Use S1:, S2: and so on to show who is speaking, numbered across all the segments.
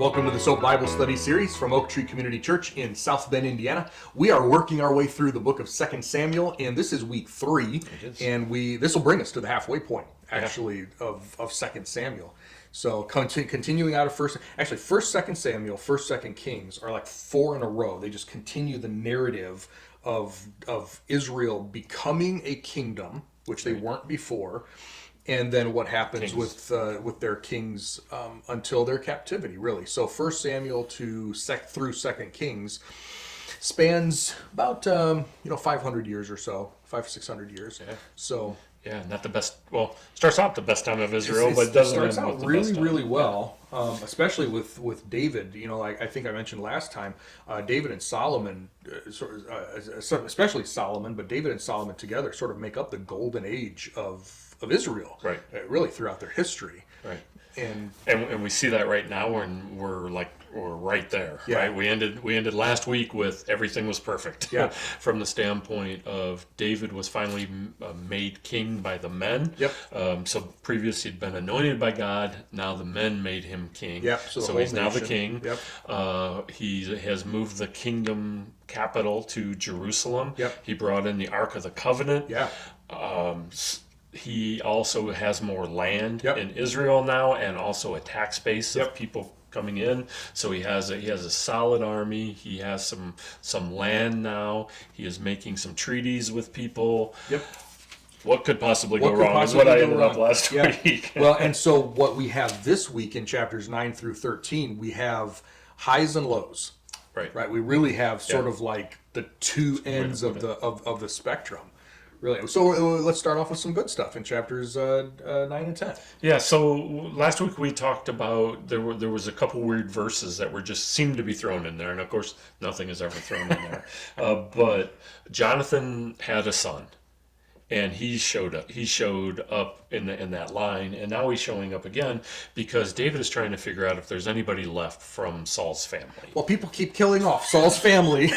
S1: Welcome to the S.O.A.P Bible Study Series from Oak Tree Community Church in South Bend, Indiana. We are working our way through the book of 2 Samuel, and this is week 3. And this will bring us to the halfway point, actually, of 2 Samuel. So continuing out of first 2 Samuel, 1st, 2nd Kings are like 4 in a row. They just continue the narrative of Israel becoming a kingdom, which they weren't before. And then what happens with their kings until their captivity, really. So 1 Samuel through 2 Kings spans about 500 years or so, 500-600 years. Yeah. So
S2: not the best. Well, starts out the best time of Israel, but doesn't
S1: starts
S2: end
S1: out
S2: with the
S1: really,
S2: best time.
S1: really well. Especially with David. Like I think I mentioned last time, David and Solomon, especially Solomon, but David and Solomon together sort of make up the golden age of Israel,
S2: right?
S1: Really throughout their history,
S2: right?
S1: And
S2: we see that right now, and we're right there, right? We ended last week with everything was perfect, from the standpoint of David was finally made king by the men. So previous he'd been anointed by God. Now the men made him king. So he's now the king. He has moved the kingdom capital to Jerusalem. He brought in the Ark of the Covenant. He also has more land in Israel now, and also a tax base of people coming in. So he has a solid army. He has some land now. He is making some treaties with people. What could possibly go wrong is what I ended up last week.
S1: Well, and so what we have this week in chapters 9 through 13, we have highs and lows. Right. We really have sort of like the two ends of the spectrum. Really. So let's start off with some good stuff in chapters 9 and 10.
S2: Yeah. So last week we talked about there was a couple weird verses that were just seemed to be thrown in there, and of course nothing is ever thrown in there. But Jonathan had a son, and he showed up. He showed up in that line, and now he's showing up again because David is trying to figure out if there's anybody left from Saul's family.
S1: Well, people keep killing off Saul's family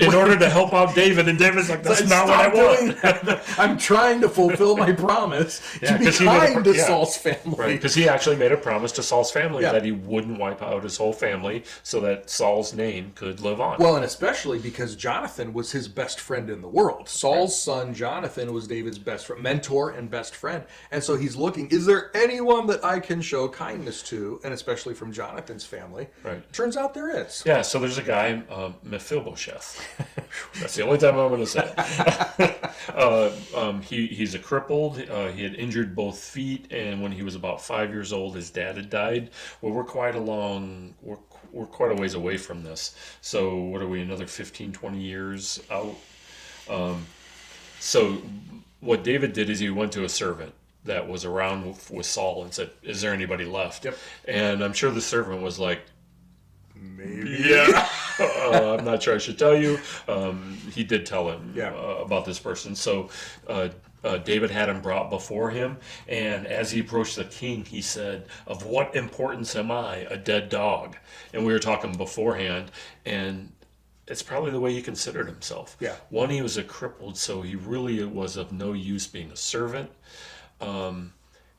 S2: in order to help out David, and David's like, "That's not what I want.
S1: I'm trying to fulfill my promise to be kind to Saul's family."
S2: Right, because he actually made a promise to Saul's family that he wouldn't wipe out his whole family so that Saul's name could live on.
S1: Well, and especially because Jonathan was his best friend in the world. Saul's son Jonathan was David's best friend, mentor and best friend. And so he's looking, is there anyone that I can show kindness to? And especially from Jonathan's family.
S2: Right.
S1: Turns out there is.
S2: Yeah, so there's a guy, Mephibosheth. That's the only time I'm going to say it. He's a crippled. He had injured both feet, and when he was about 5 years old, his dad had died. Well, we're quite a ways away from this. So what are we, another 15, 20 years out? So what David did is he went to a servant that was around with Saul and said, "Is there anybody left?" And I'm sure the servant was like,
S1: "Maybe."
S2: Yeah. I'm not sure I should tell you. He did tell him about this person. So David had him brought before him, and as he approached the king, he said, "Of what importance am I, a dead dog?" And we were talking beforehand, and it's probably the way he considered himself. One, he was a crippled, so he really was of no use being a servant.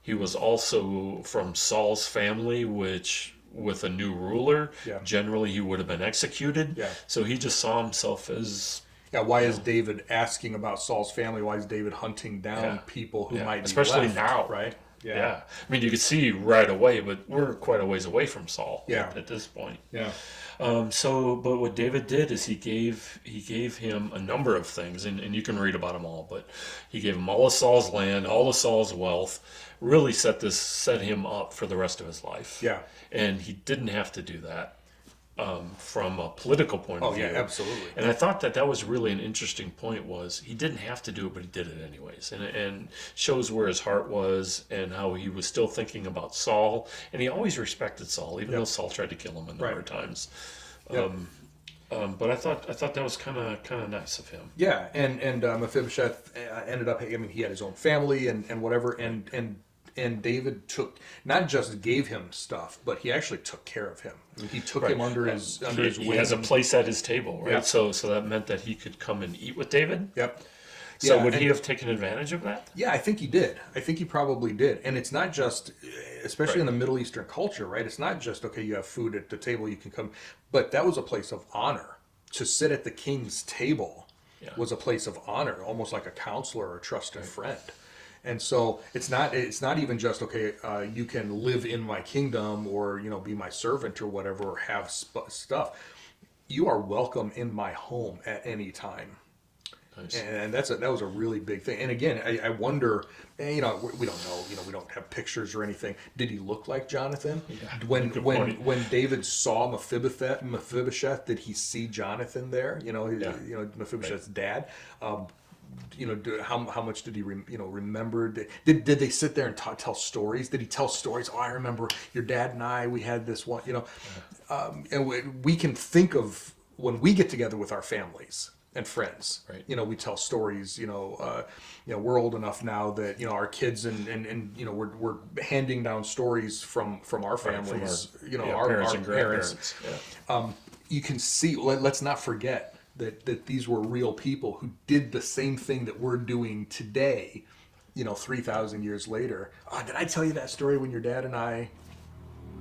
S2: He was also from Saul's family, which with a new ruler, generally he would have been executed. So he just saw himself as...
S1: why is David asking about Saul's family? Why is David hunting down people who might be
S2: especially
S1: left,
S2: now,
S1: right?
S2: I mean, you could see right away, but we're quite a ways away from Saul at this point. But what David did is he gave him a number of things, and you can read about them all, but he gave him all of Saul's land, all of Saul's wealth, really set him up for the rest of his life. And he didn't have to do that. From a political point of view.
S1: Oh, yeah, absolutely.
S2: And I thought that was really an interesting point, was he didn't have to do it, but he did it anyways. And shows where his heart was and how he was still thinking about Saul. And he always respected Saul, even though Saul tried to kill him a number of times. But I thought that was kind of nice of him.
S1: Yeah, and Mephibosheth ended up, he had his own family and whatever, and David not just gave him stuff, but he actually took care of him. He took him under his wing.
S2: He has a place at his table, right? So that meant that he could come and eat with David. So
S1: Yeah,
S2: would
S1: and-
S2: he have taken advantage of that?
S1: Yeah, I think he did. I think he probably did. And it's not just, especially in the Middle Eastern culture, right? It's not just, okay, you have food at the table, you can come. But that was a place of honor. To sit at the king's table was a place of honor, almost like a counselor or a trusted friend. And so it's not even just, okay, you can live in my kingdom or, be my servant or whatever, or have stuff. You are welcome in my home at any time. Nice. And that was a really big thing. And again, I wonder, we don't know, we don't have pictures or anything. Did he look like Jonathan? Yeah, when David saw Mephibosheth, did he see Jonathan there? Mephibosheth's dad. How much did he remember? Did they sit there and tell stories? Did he tell stories? Oh, I remember your dad and I. We had this one. And we can think of when we get together with our families and friends. Right. We tell stories. We're old enough now that our kids and we're handing down stories from our families. From our parents and grandparents. Yeah. You can see. Let's not forget that these were real people who did the same thing that we're doing today. 3,000 years later. Oh, did I tell you that story when your dad and I?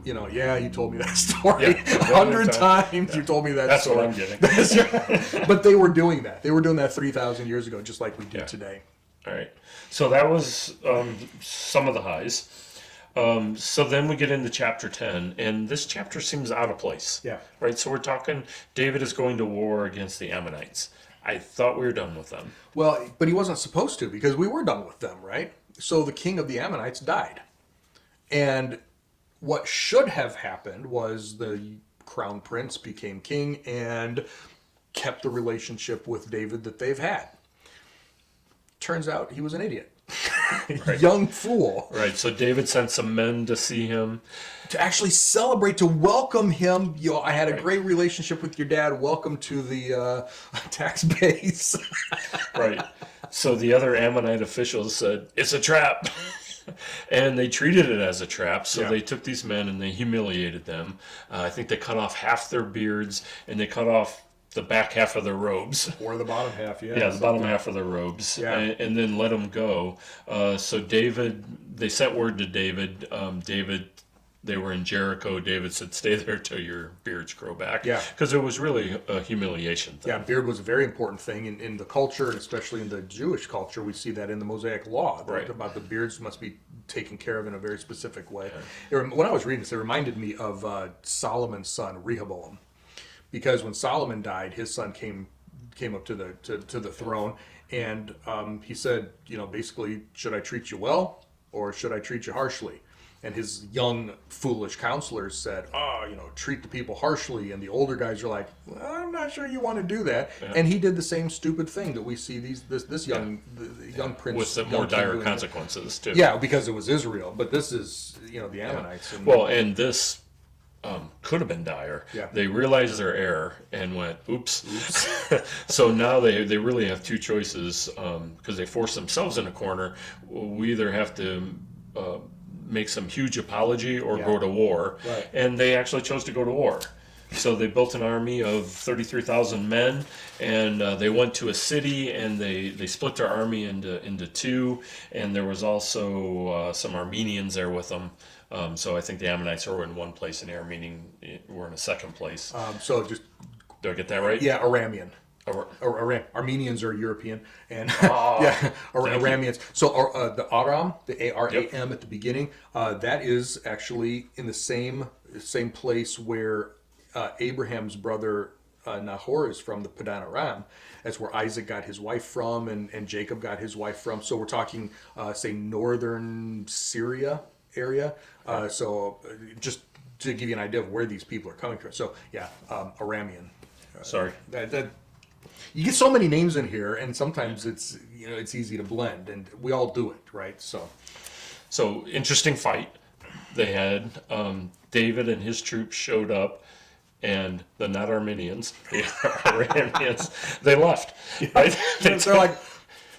S1: Yeah, you told me that story 100 times. Yeah. You told me that story. That's what I'm getting. But they were doing that. They were doing that 3,000 years ago, just like we do today.
S2: All right. So that was some of the highs. So then we get into chapter 10, and this chapter seems out of place.
S1: Yeah.
S2: Right? So we're talking David is going to war against the Ammonites. I thought we were done with them.
S1: Well, but he wasn't supposed to, because we were done with them, right? So the king of the Ammonites died. And what should have happened was the crown prince became king and kept the relationship with David that they've had. Turns out he was an idiot. Right. Young fool.
S2: Right. So David sent some men to see him.
S1: To actually celebrate, to welcome him. I had a great relationship with your dad. Welcome to the tax base.
S2: Right. So the other Ammonite officials said, it's a trap. And they treated it as a trap. So they took these men and they humiliated them. I think they cut off half their beards and they cut off the back half of their robes.
S1: Or the bottom half, yeah.
S2: Yeah, the bottom half of their robes. Yeah. And then let them go. So they sent word to David. They were in Jericho. David said, stay there till your beards grow back. Yeah. Because it was really a humiliation thing.
S1: Yeah, beard was a very important thing in the culture, and especially in the Jewish culture. We see that in the Mosaic Law. Right. About the beards must be taken care of in a very specific way. Yeah. When I was reading this, it reminded me of Solomon's son, Rehoboam. Because when Solomon died, his son came up to the throne, and he said, basically, should I treat you well or should I treat you harshly? And his young, foolish counselors said, treat the people harshly. And the older guys are like, well, I'm not sure you want to do that. Yeah. And he did the same stupid thing that we see this young prince.
S2: With some more dire consequences, too.
S1: Yeah, because it was Israel. But this is, the Ammonites.
S2: Yeah. And this could have been dire. Yeah. They realized their error and went, oops. So now they really have two choices because they forced themselves in a corner. We either have to make some huge apology or go to war. Right. And they actually chose to go to war. So they built an army of 33,000 men, and they went to a city, and they split their army into two, and there was also some Armenians there with them. So I think the Ammonites were in one place, and the Armenians were in a second place. Do I get that right?
S1: Yeah, Aramean. Armenians are European, and Arameans. So the Aram, the Aram at the beginning, that is actually in the same place where Abraham's brother Nahor is from, the Padan Aram. That's where Isaac got his wife from, and Jacob got his wife from. So we're talking, say, northern Syria area. So just to give you an idea of where these people are coming from. So Aramean.
S2: Sorry.
S1: You get so many names in here, and sometimes it's easy to blend, and we all do it, right?
S2: So interesting fight. They had David and his troops showed up, and the not Armenians, the Arameans, they left. Right?
S1: They're like,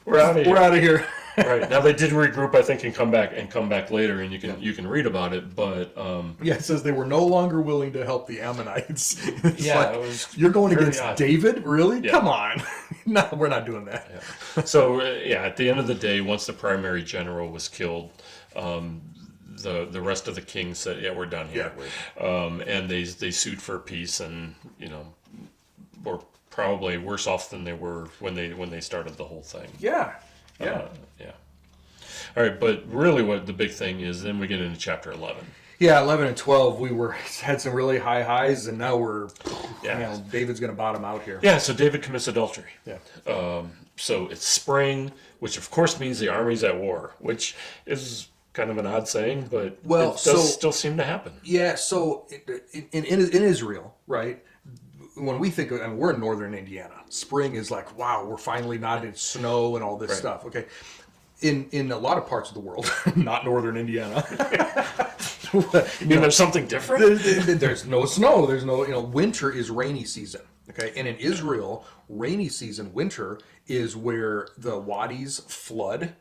S2: we're out of here.
S1: We're out of here.
S2: Right. Now they did regroup, I think, and come back later, and you can read about it. But
S1: Yeah, it says they were no longer willing to help the Ammonites. It's
S2: yeah,
S1: like,
S2: it was
S1: you're going
S2: very
S1: against
S2: odd.
S1: David? Really?
S2: Yeah.
S1: Come on. No, we're not doing that.
S2: So at the end of the day, once the primary general was killed, the rest of the kings said, "Yeah, we're done here," and they sued for peace, and were probably worse off than they were when they started the whole thing.
S1: Yeah.
S2: Yeah. All right, but really, what the big thing is, then we get into chapter 11.
S1: Yeah, 11 and 12, we had some really high highs, and now David's going to bottom out here.
S2: Yeah, so David commits adultery.
S1: Yeah.
S2: So it's spring, which of course means the army's at war, which is kind of an odd saying, but it does still seem to happen.
S1: Yeah, so in Israel, right, when we think of, we're in northern Indiana. Spring is like, wow, we're finally not in snow and all this stuff, okay? In a lot of parts of the world, not northern Indiana.
S2: You mean there's something different?
S1: There's no snow. There's no, winter is rainy season. Okay. And in Israel, rainy season, winter, is where the wadis flood.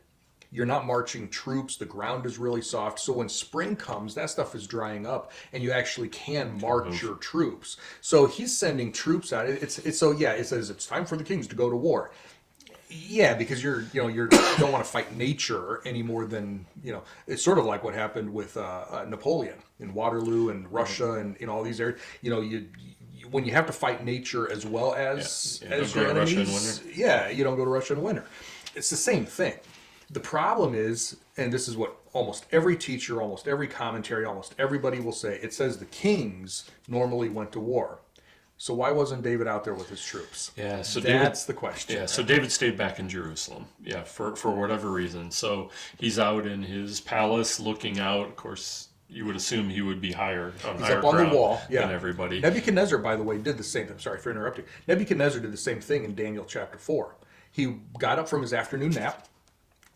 S1: You're not marching troops. The ground is really soft. So when spring comes, that stuff is drying up, and you actually can march your troops. So he's sending troops out. It says it's time for the kings to go to war. Yeah, because you don't want to fight nature any more than, it's sort of like what happened with Napoleon in Waterloo and Russia and in all these areas. When you have to fight nature as well as your enemies, you don't go to Russia in winter. It's the same thing. The problem is, and this is what almost every teacher, almost every commentary, almost everybody will say, it says the kings normally went to war. So why wasn't David out there with his troops?
S2: Yeah, so
S1: that's the question.
S2: Yeah, so David stayed back in Jerusalem. Yeah, for whatever reason. So he's out in his palace looking out. Of course, you would assume he would be higher on
S1: He's up on the wall,
S2: than everybody.
S1: Nebuchadnezzar, by the way, did the same thing. Sorry for interrupting. Nebuchadnezzar did the same thing in Daniel chapter 4. He got up from his afternoon nap,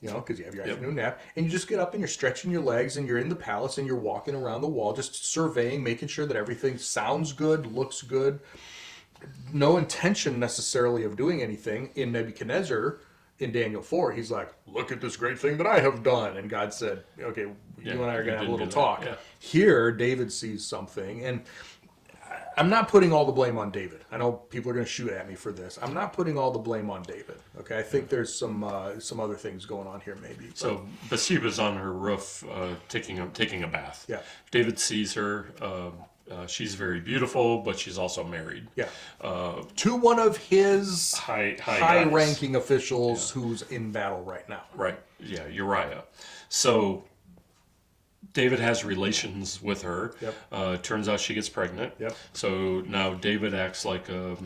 S1: because you have your afternoon nap, and you just get up and you're stretching your legs and you're in the palace and you're walking around the wall, just surveying, making sure that everything sounds good, looks good. No intention necessarily of doing anything. In Nebuchadnezzar, in Daniel 4, he's like, look at this great thing that I have done. And God said, okay, you and I are going to have a little talk.
S2: Yeah.
S1: Here, David sees something, and I'm not putting all the blame on David. I know people are going to shoot at me for this. I'm not putting all the blame on David. Okay, I think there's some other things going on here, maybe.
S2: So Bathsheba's on her roof, taking a bath.
S1: Yeah.
S2: David sees her. She's very beautiful, but she's also married.
S1: Yeah. To one of his high-ranking
S2: guys.
S1: officials who's in battle right now.
S2: Right. Yeah, Uriah. So David has relations with her.
S1: Yep.
S2: Turns out she gets pregnant.
S1: Yep.
S2: So now David acts like a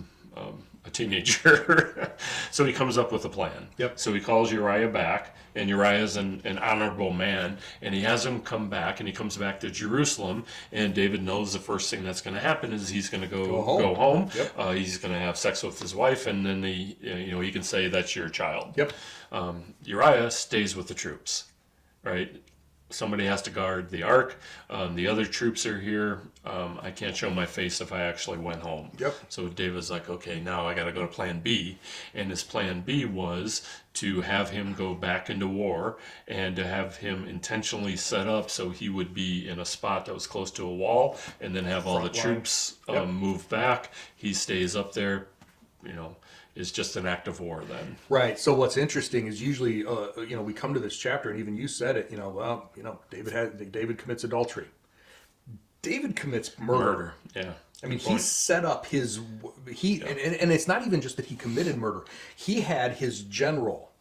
S2: teenager. So he comes up with a plan.
S1: Yep.
S2: So he calls Uriah back, and Uriah's an honorable man, and he has him come back, and he comes back to Jerusalem, and David knows the first thing that's going to happen is he's going to go home.
S1: Yep.
S2: He's going to have sex with his wife, and then he can say that's your child.
S1: Yep.
S2: Uriah stays with the troops, right? Somebody has to guard the ark. The other troops are here. I can't show my face if I actually went home.
S1: Yep.
S2: So David's like, okay, now I got to go to plan B. And his plan B was to have him go back into war and to have him intentionally set up so he would be in a spot that was close to a wall, and then have all the troops move back. He stays up there, is just an act of war then.
S1: Right. So what's interesting is usually, we come to this chapter, and even you said it. David commits adultery. David commits murder.
S2: Yeah.
S1: I mean, he set up and it's not even just that he committed murder. He had his general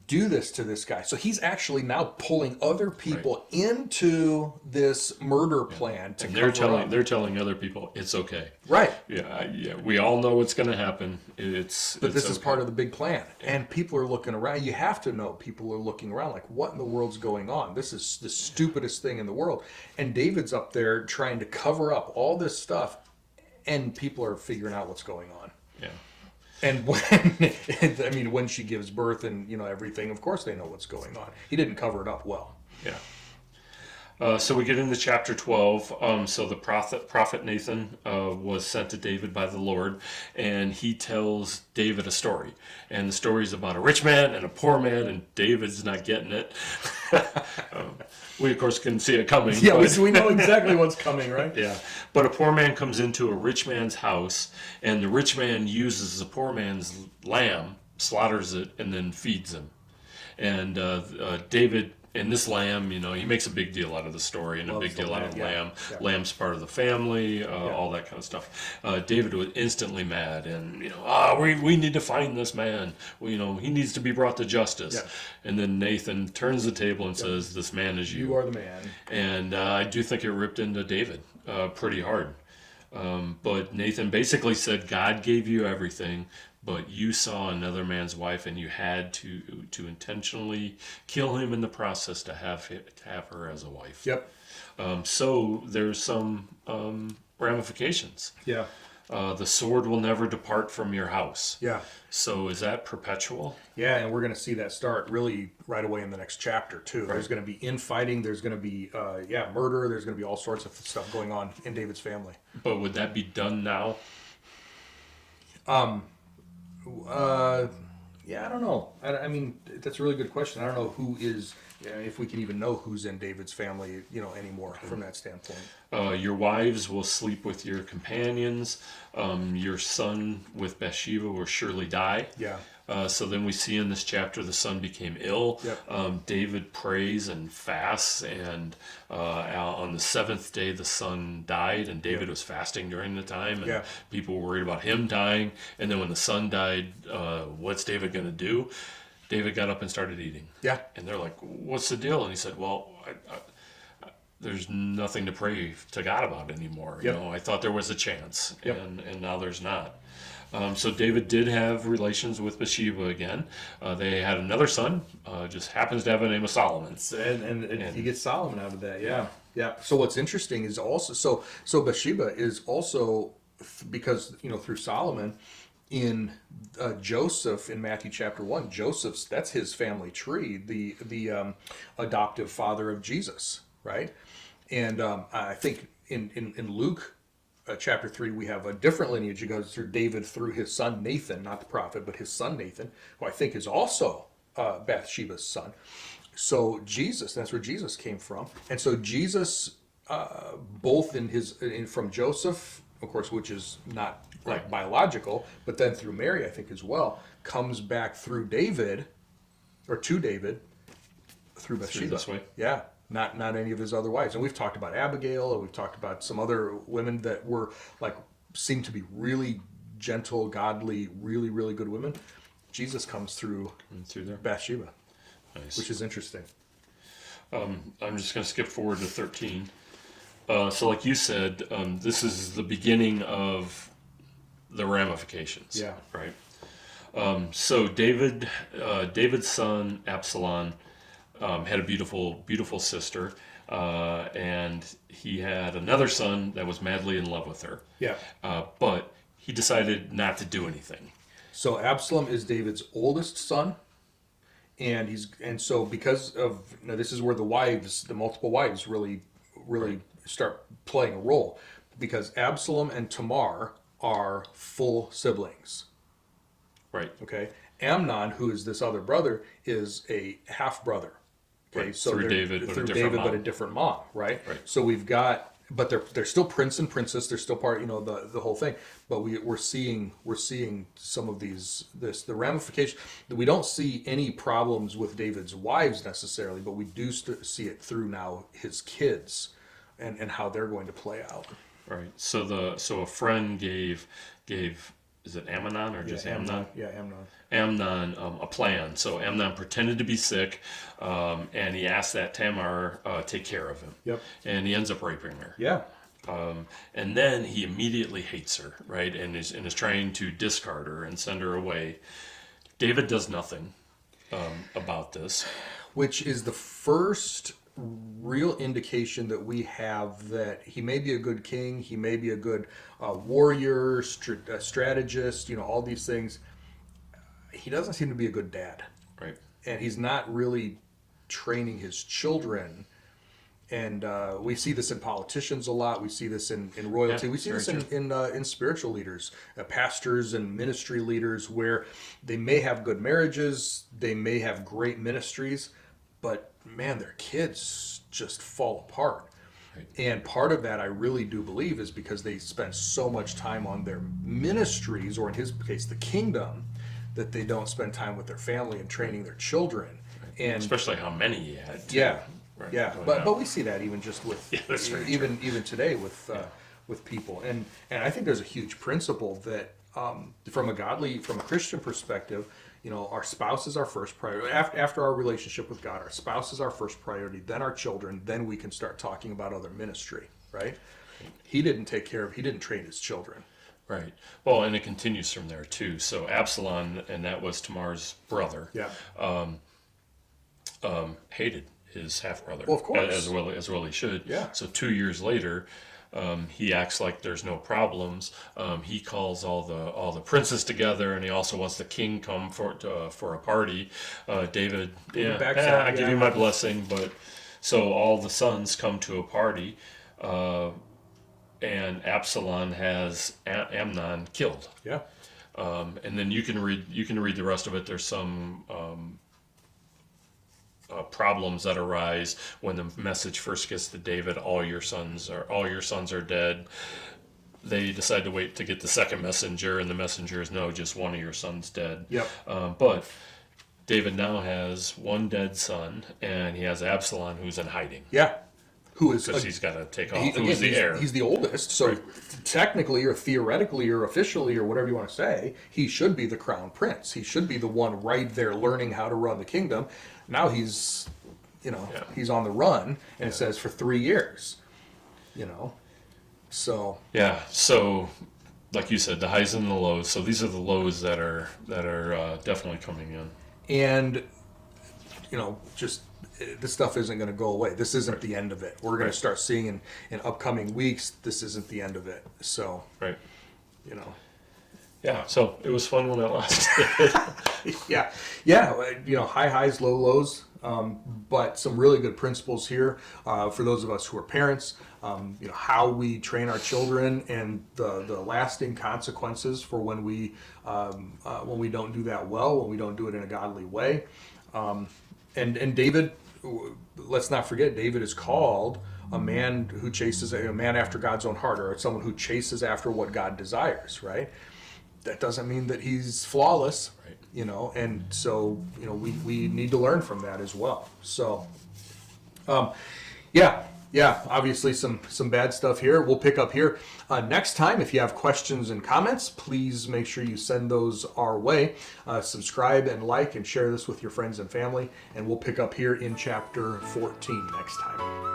S1: do this to this guy. So he's actually now pulling other people into this murder plan to
S2: cover up. They're telling other people it's okay.
S1: Right.
S2: Yeah. We all know what's going to happen. But
S1: this is part of the big plan. And people are looking around. You have to know people are looking around like, what in the world's going on? This is the stupidest thing in the world. And David's up there trying to cover up all this stuff, and people are figuring out what's going on.
S2: Yeah.
S1: And when she gives birth and everything, of course they know what's going on. He didn't cover it up well.
S2: Yeah. So we get into chapter 12. So the prophet Nathan was sent to David by the Lord, and he tells David a story. And the story is about a rich man and a poor man, and David's not getting it. We, of course, can see it coming.
S1: Yeah, we know exactly what's coming, right?
S2: Yeah. But a poor man comes into a rich man's house, and the rich man uses the poor man's lamb, slaughters it, and then feeds him. And David, and this lamb, he makes a big deal out of the story and a big deal out of the lamb. Yeah. Lamb's part of the family, all that kind of stuff. David was instantly mad, and we need to find this man. He needs to be brought to justice. Yeah. And then Nathan turns the table and says, "This man is you.
S1: You are the man."
S2: And I do think it ripped into David pretty hard. But Nathan basically said, God gave you everything, but you saw another man's wife, and you had to intentionally kill him in the process to have her as a wife.
S1: Yep.
S2: So there's some ramifications.
S1: Yeah.
S2: The sword will never depart from your house.
S1: Yeah.
S2: So is that perpetual?
S1: Yeah, and we're going to see that start really right away in the next chapter too.
S2: Right.
S1: There's going to be infighting. There's going to be murder. There's going to be all sorts of stuff going on in David's family.
S2: But would that be done now?
S1: Yeah, I don't know. I mean, that's a really good question. I don't know who is, if we can even know who's in David's family, anymore from that standpoint.
S2: Your wives will sleep with your companions. Your son with Bathsheba will surely die.
S1: Yeah.
S2: So then we see in this chapter the son became ill. Yep. David prays and fasts, and on the seventh day the son died, and David was fasting during the time, and people were worried about him dying. And then when the son died, what's David going to do? David got up and started eating. Yeah. And they're like, "What's the deal?" And he said, "Well, there's nothing to pray to God about anymore. Yep. I thought there was a chance, and now there's not." So David did have relations with Bathsheba again. They had another son, just happens to have a name of Solomon.
S1: And he gets Solomon out of that, yeah. So what's interesting is also, so Bathsheba is also, because, through Solomon, in Joseph, in Matthew chapter 1, that's his family tree, the adoptive father of Jesus, right? And I think in Luke, chapter 3, we have a different lineage. It goes through David through his son Nathan, not the prophet, but his son Nathan, who I think is also Bathsheba's son. So Jesus, that's where Jesus came from. And so Jesus, both from Joseph, of course, which is not like biological, but then through Mary, I think as well, comes back through David, or to David, through Bathsheba.
S2: Through this way.
S1: Yeah. Not any of his other wives. And we've talked about Abigail, and we've talked about some other women that were seemed to be really gentle, godly, really, really good women. Jesus comes through
S2: there.
S1: Bathsheba.
S2: Nice.
S1: Which is interesting.
S2: I'm just going to skip forward to 13. So like you said, this is the beginning of the ramifications.
S1: Yeah.
S2: Right? So David's son, Absalom, had a beautiful, beautiful sister, and he had another son that was madly in love with her.
S1: Yeah.
S2: But he decided not to do anything.
S1: So Absalom is David's oldest son, and so because of this is where the multiple wives really start playing a role, because Absalom and Tamar are full siblings.
S2: Right.
S1: Okay. Amnon, who is this other brother, is a half brother. Okay,
S2: right.
S1: So
S2: through David, but a
S1: different mom, right?
S2: Right.
S1: So we've got, but they're still prince and princess. They're still part, the whole thing. But we're seeing some of the ramifications. We don't see any problems with David's wives necessarily, but we do see it through now his kids, and how they're going to play out.
S2: Right. So a friend gave. Is it Amnon or just Amnon?
S1: Yeah, Amnon.
S2: Amnon a plan. So Amnon pretended to be sick, and he asked that Tamar take care of him.
S1: Yep.
S2: And he ends up raping her.
S1: Yeah.
S2: And then he immediately hates her, right? And is trying to discard her and send her away. David does nothing about this.
S1: Which is the first real indication that we have that he may be a good king, he may be a good warrior, strategist, all these things. He doesn't seem to be a good dad.
S2: Right.
S1: And he's not really training his children And we see this in politicians a lot. We see this in royalty.
S2: Yeah,
S1: we see
S2: very
S1: this in spiritual leaders, pastors and ministry leaders, where they may have good marriages, they may have great ministries, but man, their kids just fall apart.
S2: Right.
S1: And part of that, I really do believe, is because they spend so much time on their ministries, or in his case, the kingdom, that they don't spend time with their family and training their children. Right. And
S2: especially how many he had. Too.
S1: Yeah.
S2: Right.
S1: Yeah, but we see that even just with even today with people, and I think there's a huge principle that from a Christian perspective, our spouse is our first priority. After our relationship with God, our spouse is our first priority, then our children, then we can start talking about other ministry. Right? He didn't train his children.
S2: Right. Well, and it continues from there too. So Absalom, and that was Tamar's brother.
S1: Yeah.
S2: Hated his half brother,
S1: well, of course,
S2: as well he should.
S1: Yeah.
S2: So 2 years later, he acts like there's no problems. He calls all the princes together, and he also wants the king come for a party. David, I give you my blessing, but so all the sons come to a party, and Absalom has Amnon killed.
S1: Yeah.
S2: And then you can read the rest of it. There's some problems that arise when the message first gets to David. All your sons are dead. They decide to wait to get the second messenger, and the messenger is, no, just one of your sons dead.
S1: Yep.
S2: But David now has one dead son, and he has Absalom who's in hiding.
S1: Yeah. Who is
S2: because he's got to take off. Who's the heir?
S1: He's the oldest, so right. Technically or theoretically or officially or whatever you want to say, he should be the crown prince. He should be the one right there learning how to run the kingdom. Now he's, he's on the run, and it says for 3 years, so. Yeah,
S2: so like you said, the highs and the lows. So these are the lows that are definitely coming in.
S1: And, just this stuff isn't going to go away. This isn't the end of it. We're going to start seeing in upcoming weeks, this isn't the end of it. So,
S2: right. Yeah, so it was fun when it lasted.
S1: Yeah, high highs, low lows, but some really good principles here for those of us who are parents. How we train our children and the lasting consequences for when we don't do that well, when we don't do it in a godly way. And David, let's not forget, David is called a man who chases a man after God's own heart, or someone who chases after what God desires, right? That doesn't mean that he's flawless, right. And so, we need to learn from that as well. So, obviously some bad stuff here. We'll pick up here next time. If you have questions and comments, please make sure you send those our way. Subscribe and like and share this with your friends and family, and we'll pick up here in chapter 14 next time.